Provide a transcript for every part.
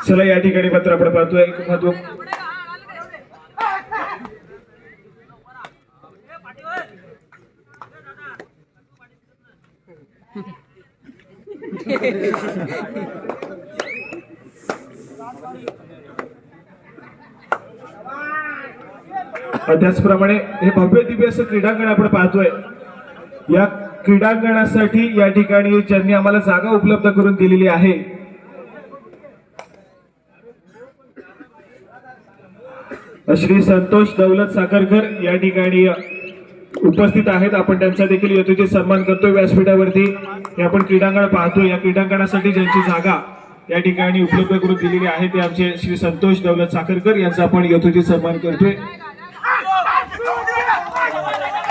चला या ठिकाणी मात्र आपण पाहतोय महत्व त्याचप्रमाणे हे भव्य दिव्य असं क्रीडांगण आपण पाहतोय। या क्रीडांगणासाठी या ठिकाणी ज्यांनी आम्हाला जागा उपलब्ध करून दिलेली आहे श्री संतोष दौलत साखरकर या ठिकाणी उपस्थित आहेत। आपण त्यांचा देखील यथोचित सन्मान करतोय। व्यासपीठावरती हे आपण क्रीडांगण पाहतोय। या क्रीडांगणासाठी ज्यांची जागा या ठिकाणी उपलब्ध करून दिलेली आहे ते आमचे श्री संतोष दौलत साखरकर यांचा आपण यथोचित सन्मान करतोय।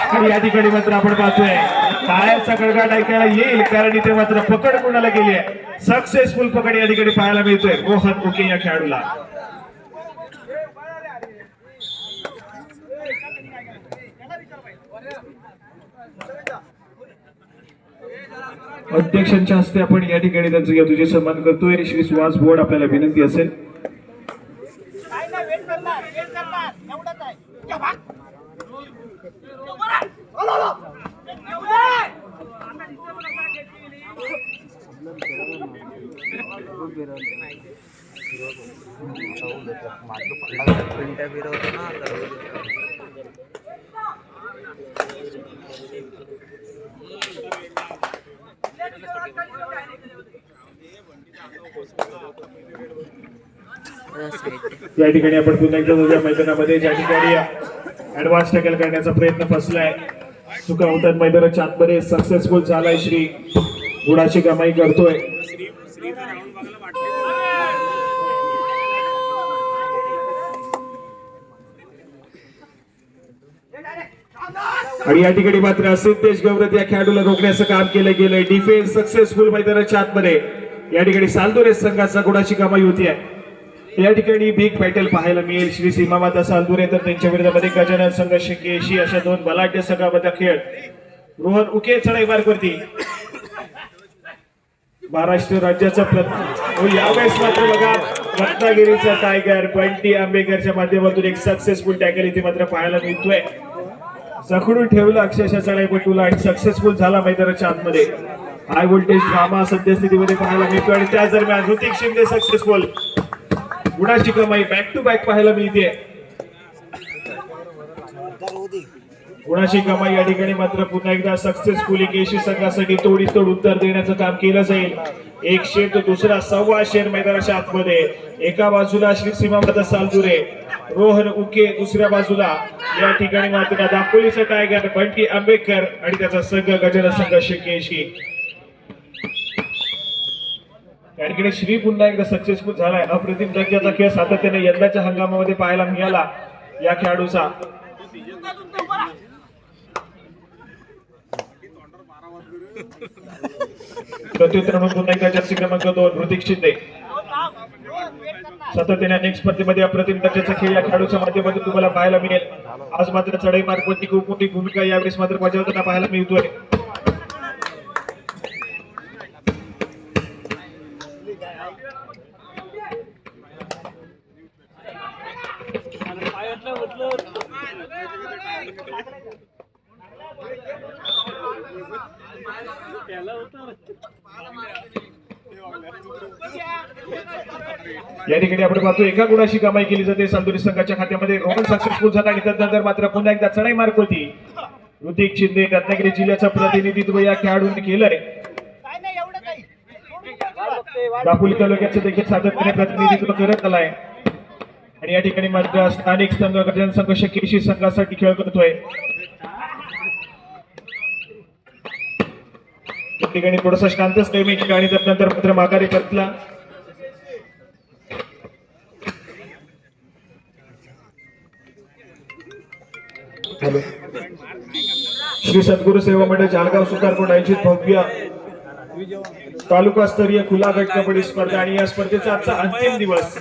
आणि या ठिकाणी मात्र आपण पाहतोय टाळ्यांचा गडगडाट ऐकायला येईल, कारण इथे मात्र पकड कोणाला गेली आहे, सक्सेसफुल पकड या ठिकाणी पाहायला मिळतोय रोहन उके या खेळाडूला। अध्यक्षांच्या हस्ते आपण या ठिकाणी त्यांचं यथोचित सन्मान करतोय। श्री सुहास बोर्ड आपल्याला विनंती असेल या ठिकाणी आपण पुन्हा एकदा मैदानामध्ये ज्या ठिकाणी ऍडव्हान्स टॅकल करण्याचा प्रयत्न फसलाय, चुका होतात मैदानाच्या आतमध्ये सक्सेसफुल झालाय। श्री गुणाची कमाई करतोय। आणि या ठिकाणी मात्र सिद्धेश गवरत या खेळाडूला रोखण्याचं काम केलं गेलंय। डिफेन्स सक्सेसफुल मैदानाच्या आतमध्ये या ठिकाणी सालदुरे संघाचा गुणाची कमाई होती आहे। या ठिकाणी बिग बॅटल पाहायला मिळेल। श्री सीमामाता सालदुरे तर त्यांच्या विरोधामध्ये गजानन संघ शिकेशी अशा दोन बलाढ्य संघामध्ये खेळ। रोहन उके चढाई मार्गवरती महाराष्ट्र राज्याचा यावेळेस मात्र बघा रत्नागिरीचा टायगर बंटी आंबेकरच्या माध्यमातून एक सक्सेसफुल टॅकल इथे मात्र पाहायला मिळतोय। जखडून ठेवलं अक्षरशः चढाईपटूला आणि सक्सेसफुल झाला मैदानाच्या आतमध्ये। हाय व्होल्टेज ड्रामा सद्यस्थितीमध्ये पाहायला मिळतोय आणि त्याच दरम्यान ऋतिक शिंदे सक्सेसफुल गुणाची कमाई बॅक टू बॅक पाहायला मिळते। गुणाची कमाई या ठिकाणी मात्र पुन्हा एकदा सक्सेसफुली केशी संघासाठी तोडीस तोड उत्तर देण्याचं काम केलं जाईल। एक शेर तर दुसरा सव्वा शेर मैदानाच्या आतमध्ये। एका बाजूला श्री सीमामाता सालदुरे रोहन उके, दुसऱ्या बाजूला या ठिकाणी मात्र दापोलीचा टायगर बंटी आंबेकर आणि त्याचा संघ गजानन संघ शिकेशी। या ठिकाणी श्री पुन्हा एकदा सक्सेसफुल झालाय। अप्रतिम दर्जाचा खेळ सातत्याने यंदाच्या हंगामामध्ये पाहायला मिळाला या खेळाडूचा। प्रत्युत्तर म्हणून पुन्हा एकदा जर्सी क्रमांक 2 ऋतिक शिंदे सातत्याने अनेक स्पर्धेमध्ये अप्रतिम दर्जाचा खेळ या खेळाडूच्या माध्यमातून तुम्हाला पाहायला मिळेल। आज मात्र चढाई मार्गवरती खूप मोठी भूमिका यावेळेस मात्र बजावताना पाहायला मिळतोय। या ठिकाणी आपण पाहतो एका गुणाची कमाई केली जाते सालदुरे संघाच्या खात्यामध्ये। रोहन सक्सेसफुल झाला आणि त्यानंतर मात्र पुन्हा एकदा चढाई मार्ग होती। ऋतिक शिंदे रत्नागिरी जिल्ह्याचं प्रतिनिधित्व या खेळाडूंनी केलंय। दापोली तालुक्याचं देखील सातत्याने प्रतिनिधित्व करत आलाय आणि या ठिकाणी मात्र स्थानिक संघ गजानन संघ शिकेशी संघासाठी खेळ करतोय। या ठिकाणी थोडासा शांतच नेहमी आणि त्यानंतर मात्र माघारी परतला। श्री सद्गुरू सेवा मंडळ जालगाव सुतारकोट आयोजित भव्य तालुकास्तरीय खुला गट कबड्डी स्पर्धा आणि या स्पर्धेचा आजचा अंतिम दिवस।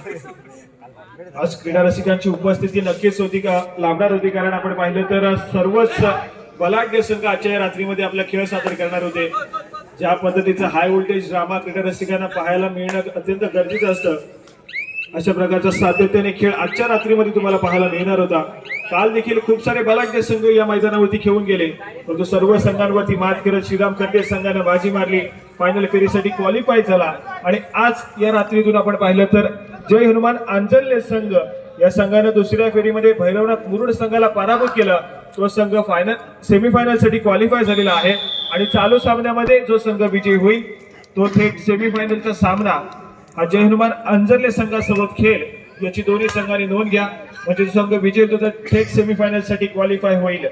आज क्रीडा रसिकांची उपस्थिती नक्कीच होती का लाभणार होती, कारण आपण पाहिलं तर सर्वच बलाढ्य संघ आजच्या रात्रीमध्ये आपला खेळ सादर करणार होते। ज्या पद्धतीचा हाय व्होल्टेज ड्रामा क्रीडा रसिकांना पाहायला मिळणं अत्यंत गरजेचं असतं अशा प्रकारचा सातत्याने खेळ आजच्या रात्रीमध्ये तुम्हाला पाहायला मिळणार होता. काल देखील खूप सारे बलाढ्य संघ या मैदानावरती खेळून गेले, परंतु सर्व संघांवरती मात करत श्रीराम खर्ते संघाने बाजी मारली, फायनल फेरीसाठी क्वालिफाय झाला. आणि आज या रात्रीतून आपण पाहिलं तर जय हनुमान आंजल्य संघ या संघाने दुसऱ्या फेरीमध्ये भैरवनाथ मुरुड संघाला पराभूत केलं. तो संघ फायनल सेमीफायनल साठी क्वालिफाय झालेला आहे आणि चालू सामन्यामध्ये जो संघ विजयी होईल तो थेट सेमीफायनलचा सामना हा जय हनुमान अंजर्ले संघासोबत खेळ याची दोन्ही संघांनी नोंद घ्या. म्हणजे जो संघ विजयी होतो तर थेट सेमीफायनल साठी क्वालिफाय होईल.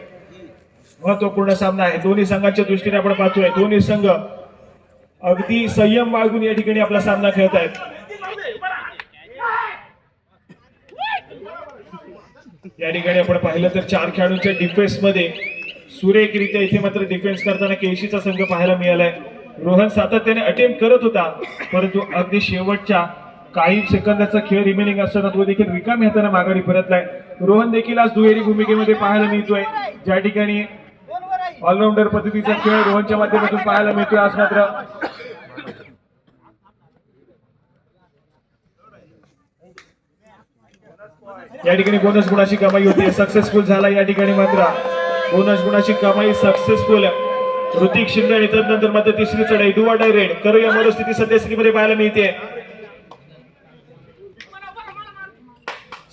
महत्वपूर्ण सामना आहे दोन्ही संघांच्या दृष्टीने. आपण पाहतोय दोन्ही संघ अगदी संयम बाळगून या ठिकाणी आपला सामना खेळत आहेत. या ठिकाणी आपण पाहिलं तर 4 खेळाडूंच्या डिफेन्स मध्ये सुरेखरित्या इथे मात्र डिफेन्स करताना केशीचा संघ पाहायला मिळालाय. रोहन सातत्याने अटेम्प्ट करत होता, परंतु अगदी शेवटच्या काही सेकंदाचा खेळ रिमेनिंग असताना तो देखील रिकामी हाताने माघारी परतलाय. रोहन देखील आज दुहेरी भूमिकेमध्ये पाहायला मिळतोय, ज्या ठिकाणी ऑलराऊंडर पद्धतीचा खेळ रोहनच्या माध्यमातून पाहायला मिळतोय. आज मात्र या ठिकाणी बोनस गुणाची कमाई होते, सक्सेसफुल झाला. या ठिकाणी मात्र बोनस गुणाची कमाई सक्सेसफुल ऋतिक शिंदे आणि तदनंतर मात्र तिसरी चढाई डू ऑर डाय रेड करू या मनस्थिती सद्यस्थितीमध्ये पाहायला मिळते.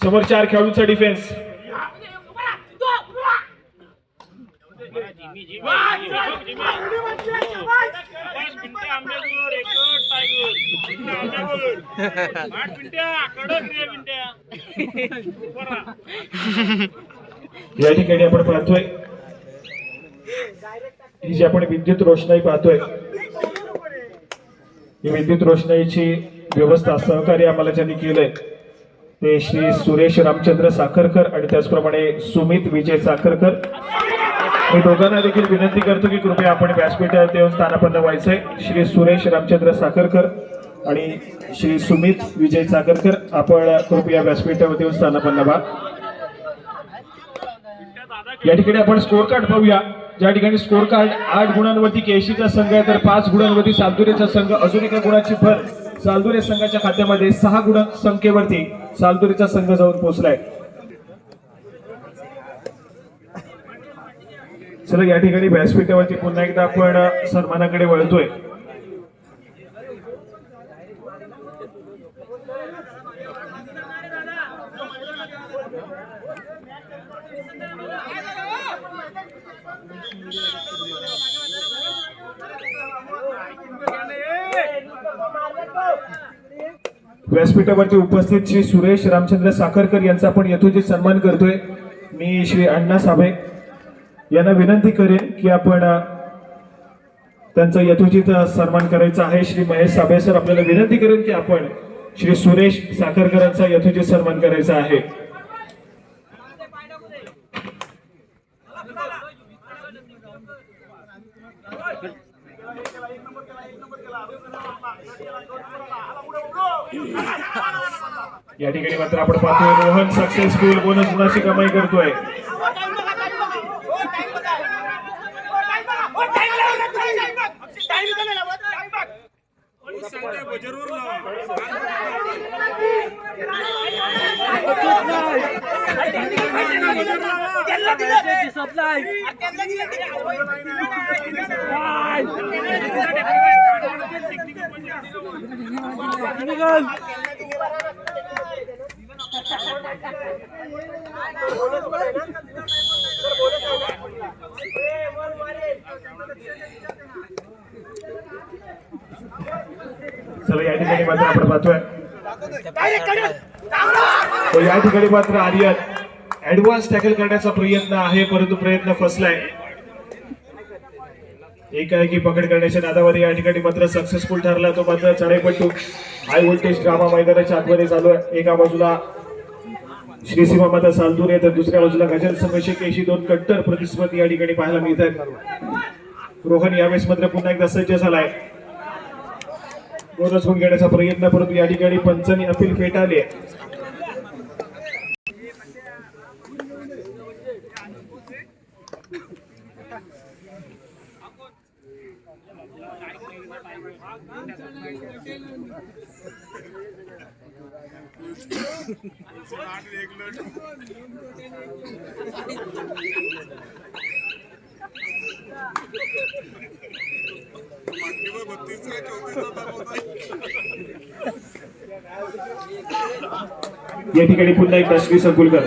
समोर 4 खेळाडूंचा डिफेन्स. या ठिकाणी आपण पाहतोय ही जी आपण विद्युत रोषणाई पाहतोय, ही विद्युत रोषणाईची व्यवस्था सहकार्य आम्हाला ज्यांनी केलंय ते श्री सुरेश रामचंद्र साखरकर आणि त्याचप्रमाणे सुमित विजय साखरकर. मी दोघांना देखील विनंती करतो की कृपया आपण व्यासपीठावर येऊन स्थानापन्न व्हायचंय. श्री सुरेश रामचंद्र साखरकर आणि श्री सुमित विजय साखरकर आपण कृपया व्यासपीठावर येऊन स्थानापन्न व्हा. या ठिकाणी आपण स्कोर कार्ड पाहूया, ज्या ठिकाणी स्कोर कार्ड 8 गुणांवरती केशीचा संघ आहे तर 5 गुणांवरती सालदुरेचा संघ. अजून एका गुणाची भर सालदुरे संघाच्या खात्यामध्ये 6 गुण संख्येवरती सालदुरेचा संघ जाऊन पोहोचलाय. चला या ठिकाणी व्यासपीठावरती पुन्हा एकदा आपण सन्मानाकडे वळतोय. व्यासपीठावरती उपस्थित श्री सुरेश रामचंद्र साखरकर यांचा आपण यथोचित सन्मान करतोय. मी श्री अण्णा साबळे यांना विनंती करेन की आपण त्यांचा यथोचित सन्मान करायचा आहे. श्री महेश साबळे सर आपल्याला विनंती करेन की आपण श्री सुरेश साखरकरांचा यथोचित सन्मान करायचा आहे. या ठिकाणी मात्र आपण पाहतोय रोहन सक्सेसफुल बोनस गुणाची कमाई करतोय. चला या ठिकाणी मात्र आपण पाहतोय या ठिकाणी मात्र आर्यन ऍडव्हान्स टॅकल करण्याचा प्रयत्न आहे, परंतु प्रयत्न फसलाय. एकाएकी पकड करण्याच्या नादामध्ये या ठिकाणी मात्र सक्सेसफुल ठरला. तो मात्र चढाईपट्टू हाय व्होल्टेज ड्रामा मैदानाच्या आतमध्ये चालू आहे. एका बाजूला श्रीसीमा माता सालदुरे तर दुसऱ्या बाजूला गजल संघर्षी केशी 2 कट्टर प्रतिस्पर्धी या ठिकाणी पाहायला मिळतात. रोहन यावेळेस मात्र पुन्हा एकदा सज्ज झालाय. बोनस गुण घेण्याचा प्रयत्न, परंतु या ठिकाणी पंचांनी अपील फेटाळले. या ठिकाणी पुन्हा एकदा श्री संकुलकर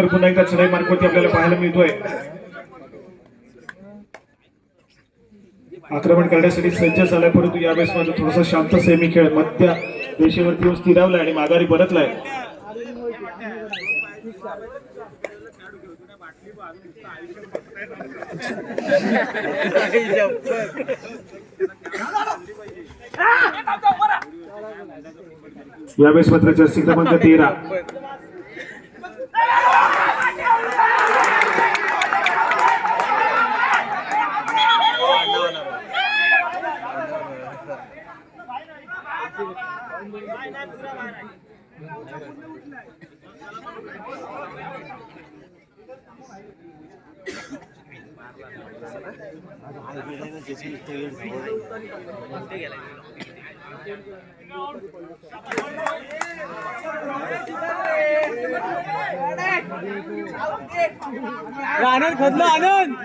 पुन्हा एकदा चढाई मार्गावरती आपल्याला पाहायला मिळतोय. आक्रमण करण्यासाठी सज्ज झालाय, परंतु यावेळेस मात्र थोडासा शांत सेमी खेळ मध्य रेषेवरती स्थिरावलाय आणि माघारी परतलाय. यावेळेस मात्र जर्सी क्रमांक 13 आनंद खदला आनंद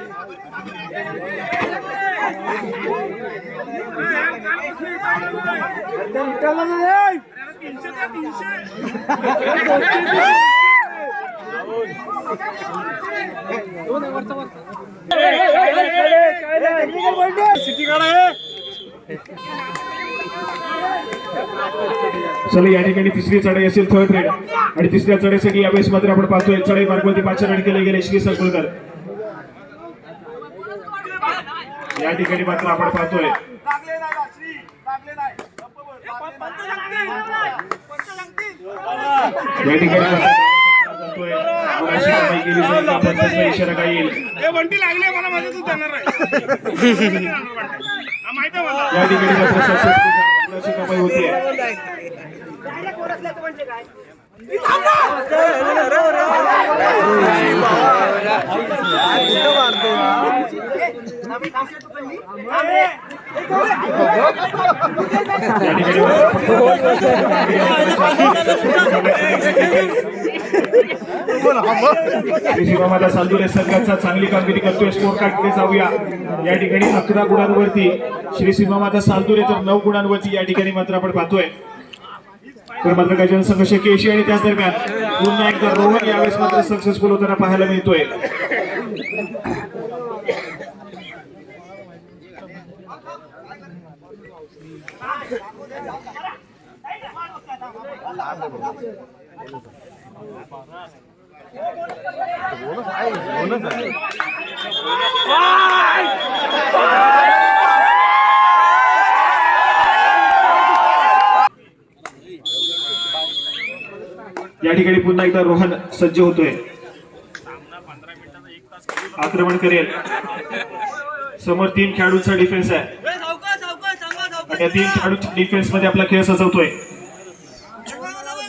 चला या ठिकाणी तिसरी चढाई असेल थर्ड रेड आणि तिसऱ्या चढाईसाठी यावेळेस मात्र आपण पाहतोय चढाई मार्गावरती पाचारण केले गेले श्री संकुलकर. या ठिकाणी मात्र आपण पाहतोय या ठिकाणी इशारा काय येईल या ठिकाणी मात्र सक्सेसफुल कमाई होती. शिवामाता सालदुरे संघाचा चांगली कामगिरी करतोय. स्कोर कार्डकडे जाऊया. या ठिकाणी 11 गुणांवरती श्री सीमामाता सालदुरे तर 9 गुणांवरती या ठिकाणी मात्र आपण पाहतोय. तर मात्र गजानन संघ केशी आणि त्याच दरम्यान पुन्हा एकदा रोहन यावेळेस मात्र सक्सेसफुल होताना पाहायला मिळतोय. या ठिकाणी पुन्हा एकदा रोहन सज्ज होतोय. आक्रमण करेल. समोर 3 खेळाडूंचा डिफेन्स आहे. या 3 खेळाडूंच्या डिफेन्स मध्ये आपला खेळ सजवतोय.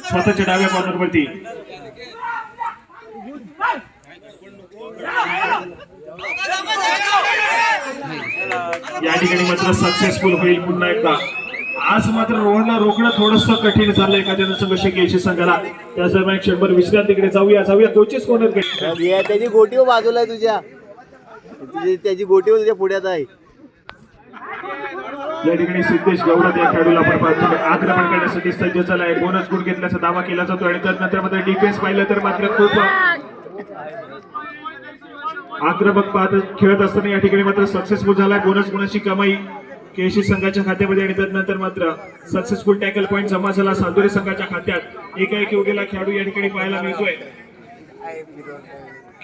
स्वतःच्या डाव्या कॉर्नर वरती या ठिकाणी मात्र सक्सेसफुल होईल पुन्हा एकदा. आज मात्र रोहनला रोखणं थोडंसं कठीण झालंय एखाद्या संघर्ष केशी संघाला. त्याच दरम्यान क्षणभर विश्रांतीकडे जाऊया कोचेस कॉर्नर. त्याची गोटी बाजूला आहे तुझ्या, त्याची गोटी तुझ्या पुढ्यात आहे. या ठिकाणी सिद्धेश गौरव या खेळाडूला आपण पाहतो आक्रमण करण्यासाठी सज्ज झालाय. बोनस गुण घेतल्याचा दावा केला जातो आणि त्यानंतर मात्र डिफेन्स पाहिलं तर मात्र खूप आक्रमक पाहत खेळत असताना या ठिकाणी मात्र सक्सेसफुल झालाय. बोनस गुणाची कमाई केशी संघाच्या खात्यामध्ये आणि त्यानंतर मात्र सक्सेसफुल टॅकल पॉईंट जमा झाला सालदुरे संघाच्या खात्यात. एकाएकी उगेला खेळाडू या ठिकाणी पाहायला मिळतोय.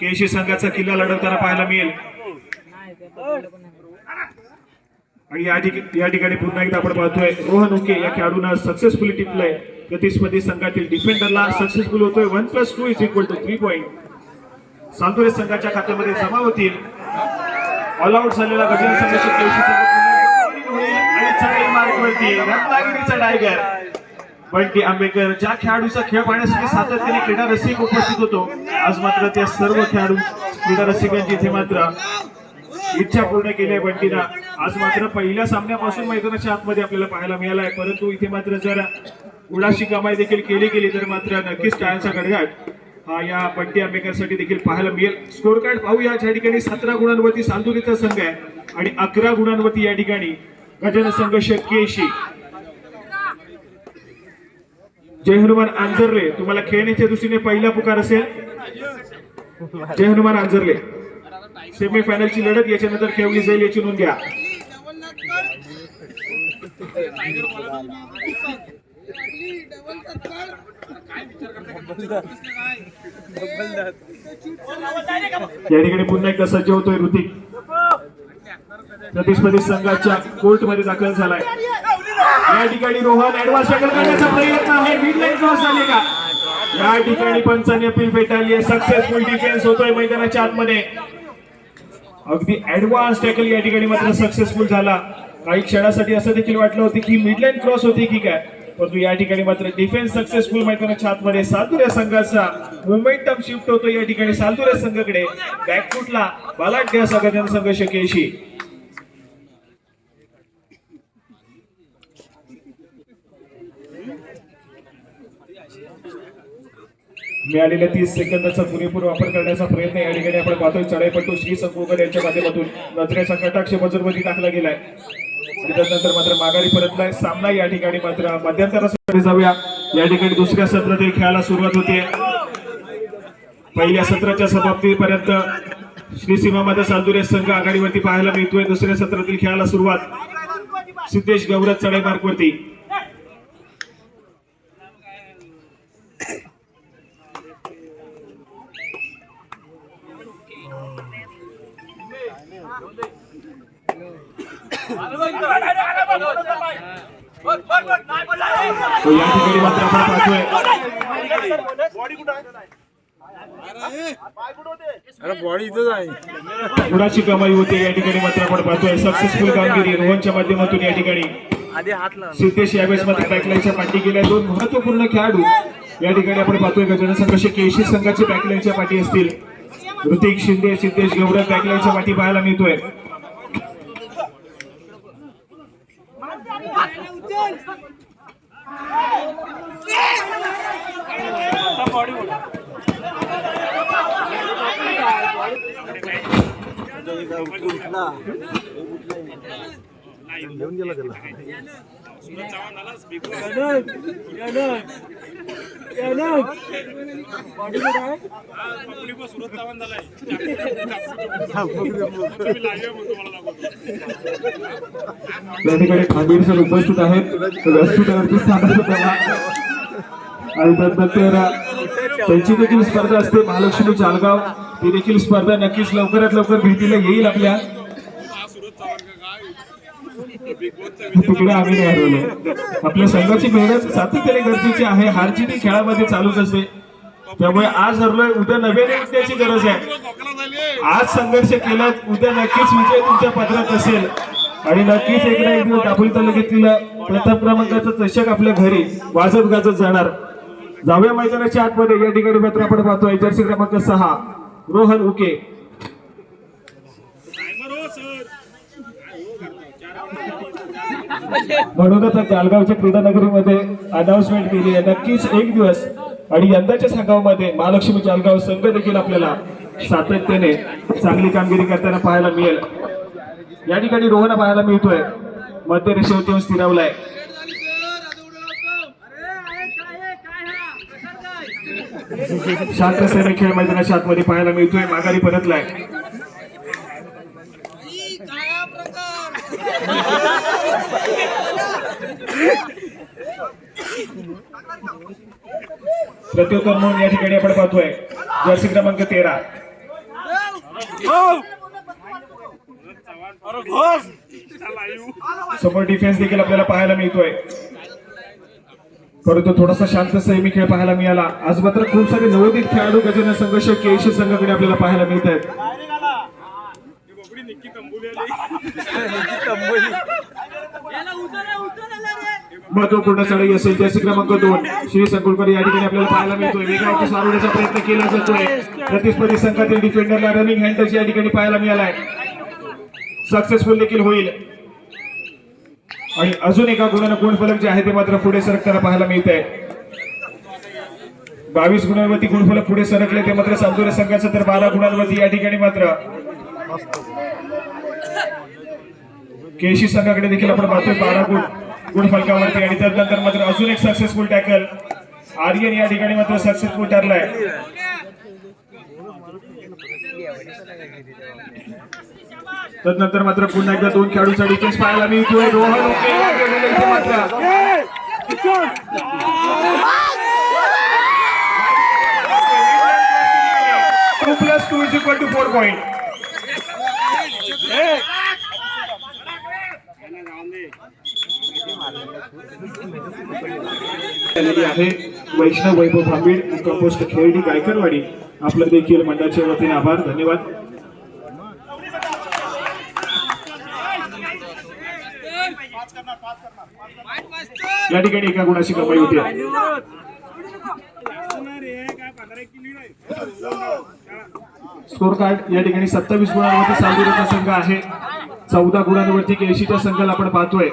केशी संघाचा किल्ला लढवताना पाहायला मिळेल. आणि या ठिकाणी पुन्हा एकदा आपण पाहतोय रोहन उके या खेळाडूंना सक्सेसफुली टिपलाय. प्रतिस्पर्धी संघातील डिफेंडरला सक्सेसफुल होतोय. 1+2 = 3 पॉईंट सालदुरे संघाच्या खात्यामध्ये जमा होतील. ऑल आउट झालेला गजानन संघाची केशी आणि चढाई मार्गावरती रत्नागिरीचा टायगर बंटी आंबेकर ज्या खेळाडूचा खेळ पाहण्यासाठी सातत्याने क्रीडा रसिक उपस्थित होतो. आज मात्र त्या सर्व खेळाडू क्रीडा रसिकांची इथे मात्र इच्छा पूर्ण केली आहे बंटीनं. आज मात्र पहिल्या सामन्यापासून मैदानाच्या आतमध्ये आपल्याला पाहायला मिळाला आहे, परंतु इथे मात्र जर उडाशी कमाई देखील केली गेली तर मात्र नक्कीच टाळ्यांचा गडगडाट हा या बंटी आंबेकरसाठी देखील पाहायला मिळेल. स्कोर कार्ड पाहूया. या ठिकाणी 17 गुणांवरती सालदुरीचा संघ आहे आणि 11 गुणांवरती या ठिकाणी गजानन संघ केशी. जय हनुमान आंजर्ले, तुम्हाला खेळण्याच्या दृष्टीने पहिला पुकार असेल. जय हनुमान आंजर्ले, सेमीफायनलची लढत याच्यानंतर खेळली जाईल याची नोंद घ्या. या ठिकाणी पुन्हा एकदा सज्ज होतोय ऋतिक. प्रतिस्पर्धी संघाच्या कोर्ट मध्ये दाखल झालाय. या ठिकाणी रोहन ऍडव्हान्स टॅकल करण्याचा प्रयत्न आहे. मिडलाईन क्रॉस झाले का? या ठिकाणी पंचांनी अपील फेटाळली आहे. सक्सेसफुल डिफेन्स होतोय मैदानाच्या आतमध्ये. अगदी ऍडव्हान्स टॅकल या ठिकाणी मात्र सक्सेसफुल झाला. काही क्षणासाठी असं देखील वाटलं होतं की मिडलाईन क्रॉस होती की काय, परंतु या ठिकाणी मात्र डिफेन्स सक्सेसफुल. मैदानाच्या आतमध्ये सालदुर्या संघाचा मोमेंटम शिफ्ट होतो या ठिकाणी सालदुर्या संघाकडे. बॅकफुटला बलाढ्य असा गजानन संघ केशी. मिळालेल्या 30 सेकंदाचा पुरेपूर वापर करण्याचा प्रयत्न या ठिकाणी आपण पाहतोय. चढाईपटू श्री संकुकर यांच्या माध्यमातून नजरेचा कटाक्ष बजरमध्ये टाकला गेलाय. त्यानंतर मात्र माघारी परतलाय. सामना या ठिकाणी मात्र मध्यंतरासाठी जाऊया. या ठिकाणी दुसऱ्या सत्रातील खेळाला सुरुवात होते. पहिल्या सत्राच्या समाप्तीपर्यंत श्री सीमामाता सालदुर्या संघ आघाडीवरती पाहायला मिळतोय. दुसऱ्या सत्रातील खेळाला सुरुवात सिद्धेश गौरव चढाई मार्गवरती. तो या ठिकाणी मात्र आपण पाहतोय गुणाची कमाई होते. या ठिकाणी मात्र आपण पाहतोय सक्सेसफुल कामगिरी रोहनच्या माध्यमातून. या ठिकाणी सिद्धेश यावेळेस मात्र बॅकलाईनच्या पाठी गेल्या. दोन महत्वपूर्ण खेळाडू या ठिकाणी आपण पाहतोय. गजानन संघ केशी संघाची बॅकलाईनच्या पाठी असतील. ऋतिक शिंदे, सिद्धेश गौरव बॅकलाईनच्या पाठी पाहायला मिळतोय. या ठिकाणी खांबीर सर उपस्थित आहेत. व्यासपीठावरती स्थानाचं प्रमाण आणि त्यानंतर त्यांची देखील स्पर्धा असते महालक्ष्मी चालगाव. ती देखील स्पर्धा नक्कीच लवकरात लवकर भेटीला येईल आपल्या. तिकडे आम्ही नाही हरवले. आपल्या संघाची मेहनत सातत्याने गरजेची आहे. हारजीत खेळामध्ये चालूच असते. त्यामुळे आज हरलोय, उद्या नव्याने उठण्याची गरज आहे. आज संघर्ष केला, उद्या नक्कीच विजय तुमच्या पदरात असेल आणि नक्कीच एक ना एक दिवस दापोली तालुक्यातील प्रथम क्रमांकाचं चषक आपल्या घरी वाजत गाजत जाणार. जाऊया मैदानाच्या आतमध्ये. या ठिकाणी मात्र आपण पाहतोय जर्सी क्रमांक 6 रोहन उके. म्हणूनच जालगावच्या क्रीडा नगरीमध्ये अनाउन्समेंट केली आहे. नक्कीच एक दिवस आणि यंदाच्या संघामध्ये महालक्ष्मी जालगाव संघ देखील आपल्याला सातत्याने चांगली कामगिरी करताना पाहायला मिळेल. या ठिकाणी रोहन पाहायला मिळतोय. मध्य रेषेवरती येऊन स्थिरावलाय. शांत सेने खेळ मैदानाच्या आतमध्ये पाहायला मिळतोय. माघारी परतलाय. प्रत्युत्तर म्हणून या ठिकाणी आपण पाहतोय जर्सी क्रमांक 13 समोर डिफेन्स देखील आपल्याला पाहायला मिळतोय. परंतु थोडासा शांत संयमी खेळ पाहायला मिळाला. आज मात्र खूप सारे नवोदित खेळाडू गजानन संघर्ष केशी संघाकडे आपल्याला पाहायला मिळत आहेत. महत्वपूर्ण चढाई असेल. जर्सी क्रमांक 2 श्री संकुलकर या ठिकाणी आपल्याला पाहायला मिळतोय. वेगळा सारवण्याचा प्रयत्न केला जातोय. प्रतिस्पर्धी संघातील डिफेंडरला रनिंग हँडल्स या ठिकाणी पाहायला मिळालाय. सक्सेसफुल देखील होईल आणि अजून एका गुणानं गुणफलक जे आहे ते मात्र पुढे सरकताना पाहायला मिळत आहे. 22 गुणांवरती गुणफलक पुढे सरकले ते मात्र चांदोरे संघाचं, तर 12 गुणांवरती या ठिकाणी मात्र केशी संघाकडे देखील आपण पाहतोय 12 गुणफलकावरती. आणि त्यानंतर मात्र अजून एक सक्सेसफुल टॅकल आर्यन या ठिकाणी मात्र सक्सेसफुल ठरलाय. त्यानंतर मात्र पुन्हा एकदा 2 खेळाडूंचा डिफेन्स पाहायला मिळतोय. रोहन उके इथे मात्र 2+2 = 4 पॉइंट. आहे वैष्णव वैभव भांबीड, कंपोस्ट खेळडी गायकरवाडी, आपलं देखील मंडळाच्या वतीने आभार, धन्यवाद. या ठिकाणी एका गुणाची कमाई होती. स्कोर कार्ड या ठिकाणी 27 गुणांवरती सावधीचा संघ आहे, 14 गुणांवरती केशीच्या संघाला आपण पाहतोय.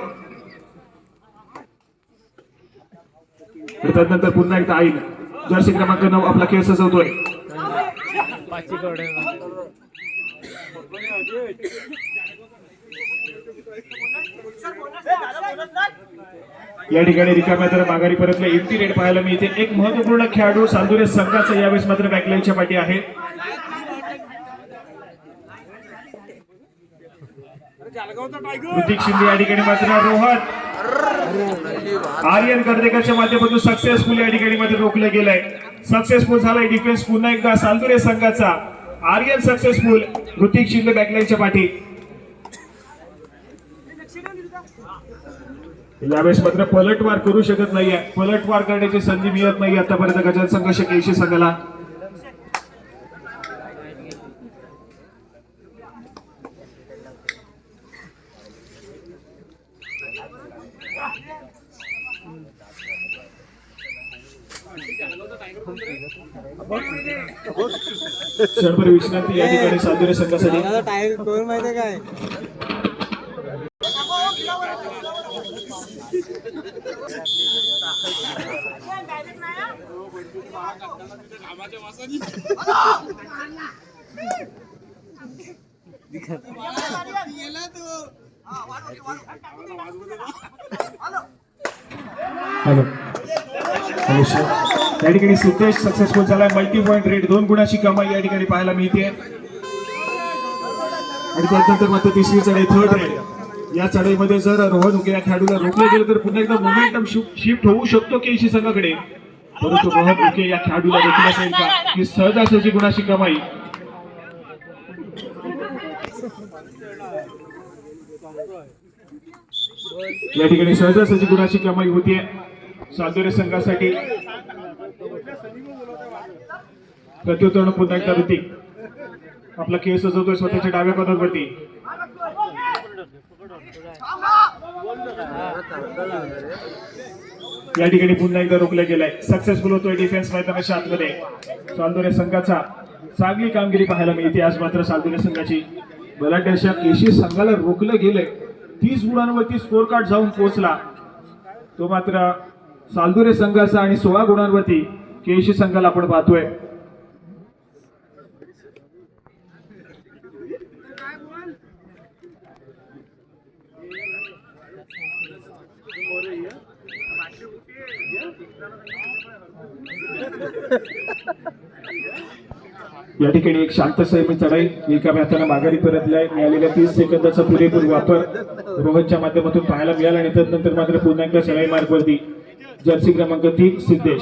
त्यानंतर पुन्हा एकदा आईल जर्सी क्रमांक 9 आपला खेळ सजवतोय. या ठिकाणी रिकाम्या तर माघारी परतले एम्प्टी रेड पाहायला मिळते. एक महत्वपूर्ण खेळाडू चांदोरे संघाचा यावेळेस मात्र बॅकलाईनच्या पाठी आहे. ऋतिक शिंदे या ठिकाणी मात्र रोहन आर्यन कर्देकरच्या माध्यमातून सक्सेसफुल या ठिकाणी मात्र रोखलं गेलंय. सक्सेसफुल झालाय डिफेन्स पुन्हा एकदा चांदोरे संघाचा. आर्यन सक्सेसफुल, ऋतिक शिंदे बॅकलाईनच्या पाठी. यावेळेस मात्र पलटवार करू शकत नाहीये, पलटवार करण्याची संधी मिळत नाही आतापर्यंत गजानन संघर्ष केशी संघाला. क्षणभर विश्रांती या ठिकाणी चांदोरे संघासाठी. काय हॅलो या ठिकाणी सिद्धेश सक्सेसफुल झाला. मल्टी पॉइंट रेट 2 गुणाची कमाई या ठिकाणी पाहायला मिळते. आणि त्यानंतर मात्र तिसरी चढाई थर्ड रेड. या चढाईमध्ये जर रोहन उके या खेळाडूला रोखलं गेलं तर पुन्हा एकदा मोमेंटम शिफ्ट होऊ शकतो केशी संघाकडे. परंतु रोहन उके या खेळाडूला देखील असेल का की सहजासहजी गुणाची कमाई. या ठिकाणी सहजासहजी गुणाची कमाई होतीये चांदोरे संघासाठी. प्रत्युत्तर पुन्हा एकदा ऋतिक आपला खेळ सजवतोय स्वतःच्या डाव्या पदावरती. या ठिकाणी पुन्हा एकदा रोखलं गेलंय. सक्सेसफुल होतोय डिफेन्स मैदानाच्या आतमध्ये चांदोरे संघाचा. चांगली कामगिरी पाहायला मिळते आज मात्र चांदोरे संघाची. बलाढ्याच्या केशी संघाला रोखलं गेलंय. 30 गुणांवरती स्कोर कार्ड जाऊन पोहोचला तो मात्र चांदोरे संघाचा आणि 16 गुणांवरती केशी संघाला आपण पाहतोय. या ठिकाणी एक शांत संयमी चढाई एका हाताने माघारी परतलाय. मिळालेल्या 30 सेकंदाचा पुरेपूर वापर रोहनच्या माध्यमातून पाहायला मिळाला. आणि त्यानंतर मात्र पुन्हा एकदा चढाई मार्गवरती जर्सी क्रमांक 3 सिद्धेश.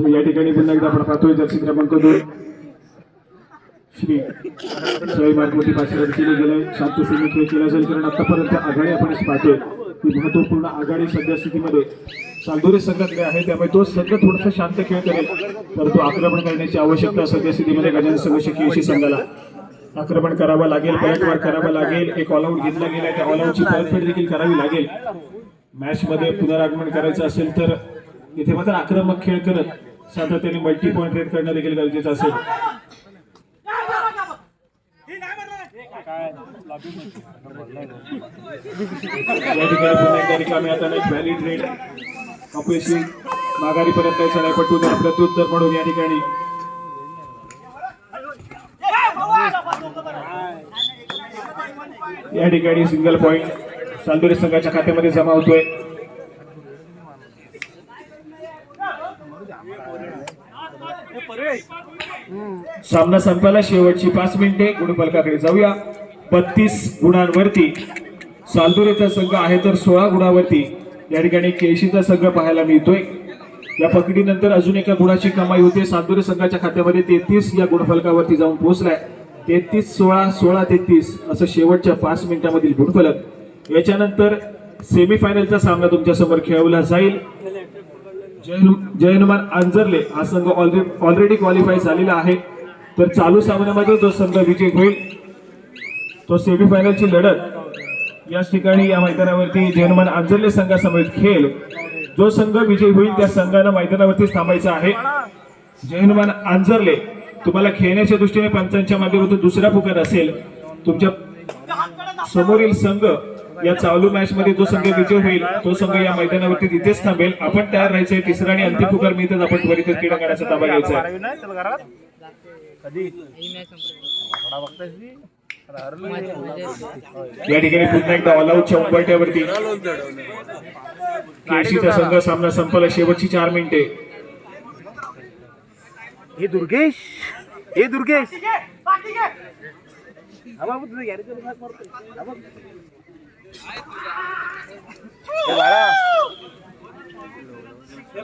या ठिकाणी पुन्हा एकदा आपण पाहतोय जर्सी क्रमांक 2 श्री सवय मार्गवरती पाठीवर केले गेले शांततेने खेळ केला जाईल, कारण आतापर्यंत आघाडी आपण पाहतोय ती महत्वपूर्ण आघाडी सध्या स्थितीमध्ये चालदोरे संघाकडे आहे, त्यामुळे तो संघ थोडासा शांत खेळ करेल, परंतु आक्रमण करण्याची आवश्यकता सध्या स्थितीमध्ये गजानन संघ केशी संघाला आक्रमण करावं लागेल, पलटवार करावा लागेल, एक ऑलआउट घेतला गेला त्या ऑलआउटची परतफेड देखील करावी लागेल. मॅच मध्ये पुनरागमन करायचं असेल तर इथे मात्र आक्रमक खेळ करत सातत्याने मल्टी पॉइंट रेट करणं देखील गरजेचं असेल. या ठिकाणी पुन्हा एकदा रिकामी हाताने व्हॅलिड रेड अपयशी माघारी परत यायचा नाही, पण तुझ्या प्रत्युत्तर म्हणून या ठिकाणी सिंगल पॉइंट चालदोरे संघाच्या खात्यामध्ये जमा होतोय. सामना संपायला शेवटची 5 मिनिटे. गुणफलकाकडे जाऊया. 32 गुणांवरती चालदोरेचा संघ आहे, तर 16 गुणावरती या ठिकाणी केशीचा संघ पाहायला मिळतोय. या पकडीनंतर अजून एका गुणाची कमाई होते. चालदोरे संघाच्या खात्यामध्ये 33 या गुणफलकावरती जाऊन पोहोचलाय. 33-16, 16-33 असं शेवटच्या 5 मिनिटांमधील गुणफलक. याच्यानंतर सेमीफायनलचा सामना तुमच्या समोर खेळवला जाईल. जयनुमान आंजर्ले हा संघ ऑलरेडी क्वालिफाय झालेला आहे, तर चालू सामन्यामध्ये जो संघ विजय होईल तो सेमीफायनलची लढत याच ठिकाणी या मैदानावरती जयनुमान आंजर्ले संघासमवेत खेळ. जो संघ विजयी होईल त्या संघानं मैदानावरतीच थांबायचं आहे. जयनुमान आंजर्ले तुम्हाला खेळण्याच्या दृष्टीने पंचांच्या माध्यमातून दुसरा पुकार असेल. तुमच्या समोरील संघ या चालू मॅच मध्ये जो संघ विजय होईल तो संघ या मैदानावरती तिथेच थांबेल. आपण तयार राहायचंय. तिसरा आणि अंतिम पुकार मिळतच आपण त्वरितच क्रीडांगणाचा ताबा घ्यायचा आहे. या ठिकाणी पुन्हा एकदा ऑल आउटच्या उंबरठ्यावरती केशीचा संघ. सामना संपला. शेवटची 4 मिनिटे. हे दुर्गेश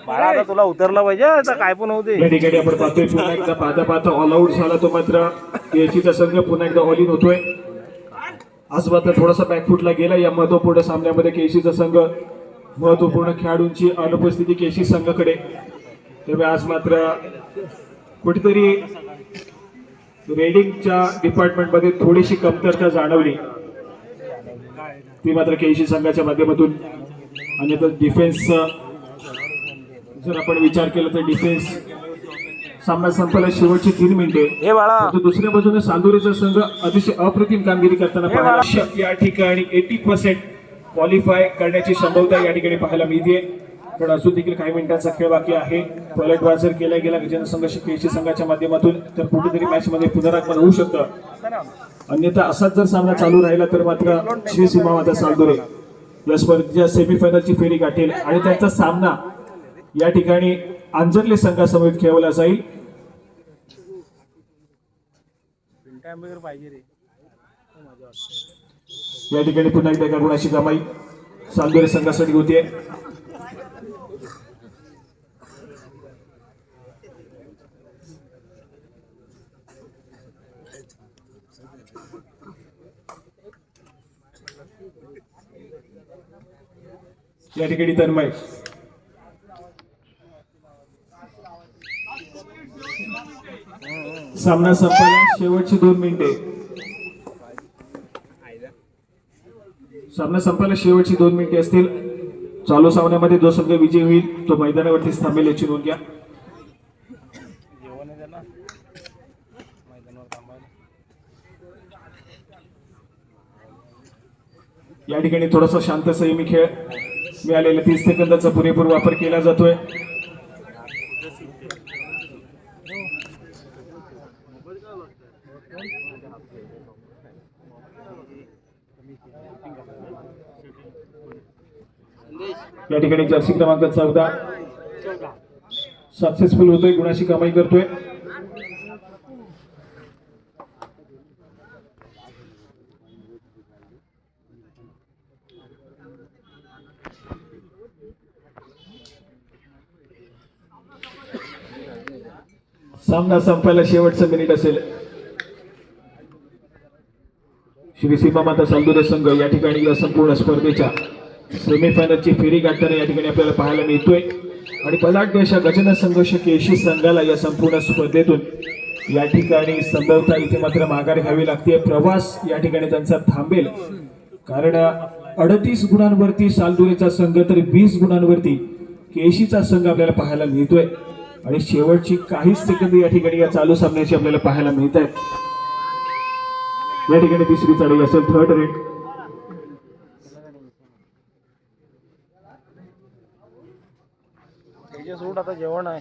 बाळा आता तुला उतरला पाहिजे, आता काय पण होते. या ठिकाणी आपण पाहतोय पुन्हा एकदा पाहता ऑल आउट झाला तो मात्र केशीचा संघ पुन्हा एकदा ऑल इन होतोय. आज मात्र थोडासा बॅकफुटला गेला या महत्वपूर्ण सामन्यामध्ये. केशीचा संघ महत्वपूर्ण खेळाडूंची अनुपस्थिती केशी संघाकडे, त्यामुळे आज मात्र कुठेतरी रेडिंगच्या डिपार्टमेंटमध्ये थोडीशी कमतरता जाणवली, ती मात्र केशी संघाच्या माध्यमातून. आणि डिफेन्स जर आपण विचार केला तर डिफेन्स सामना संपला. शेवटची 3 मिनिटे. दुसऱ्या बाजूने चालदोरेचा संघ अतिशय अप्रतिम कामगिरी करताना पाहायला या ठिकाणी 80% क्वालिफाय करण्याची संभाव्यता या ठिकाणी पाहायला मिळते. पण अजून देखील काही मिनिटांचा खेळ बाकी आहे. पलटवार जर केला गेला गजानन संघ केशी संघाच्या माध्यमातून तर कुठेतरी मॅच मध्ये पुनरागमन होऊ शकतं. अन्यथा असाच जर सामना चालू राहिला तर मात्र श्री सीमामाता चालदोरे या स्पर्धेच्या सेमीफायनलची फेरी गाठेल आणि त्यांचा सामना या ठिकाणी आंजर्ले संघासमोर खेळवला जाईल. या ठिकाणी पुन्हा एकदा एका गुणाची कमाई चालदोरे संघासाठी होतीये. या ठिकाणी तन्मय सामना संपायला शेवटची 2 मिनिटे. सामना संपायला शेवटची 2 मिनिटे असतील. चालू सामन्यामध्ये जो संघ विजय होईल तो मैदानावरतीच थांबेल याची नोंद घ्या. या ठिकाणी थोडासा शांत संयमी खेळ मिळालेला 30 सेकंदाचा पुरेपूर वापर केला जातोय. या ठिकाणी जर्सी क्रमांक 14 सक्सेसफुल होतोय, गुणाची कमाई करतोय. सामना संपायला शेवटचं मिनिट असेल. श्री सीमामाता सालदुरे संघ या ठिकाणी या संपूर्ण स्पर्धेच्या सेमीफायनलची फेरी गाठताना या ठिकाणी आपल्याला पाहायला मिळतोय आणि पलाट देशा गजानन संघर्ष केशी संघाला या संपूर्ण स्पर्धेतून या ठिकाणी संभवता इथे मात्र माघार घ्यावी लागते. प्रवास या ठिकाणी त्यांचा थांबेल कारण 38 गुणांवरती सालदुरेचा संघ तर 20 गुणांवरती केशीचा संघ आपल्याला पाहायला मिळतोय आणि शेवटची काही सेकंद या ठिकाणी या चालू सामन्याची आपल्याला पाहायला मिळत आहेत. या ठिकाणी तिसरी चढाई असेल, थर्ड रेट. सूट आता जेवण आहे.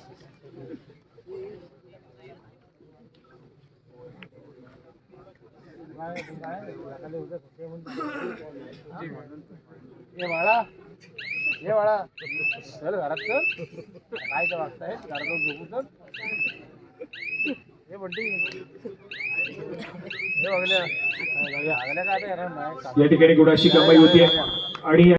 ये बाळा चल घरात चल. काय तर वागताय घरात झोपू चल. हे बंटी हे बघल्या काय या ठिकाणी गुणाशी कमाई होती आणि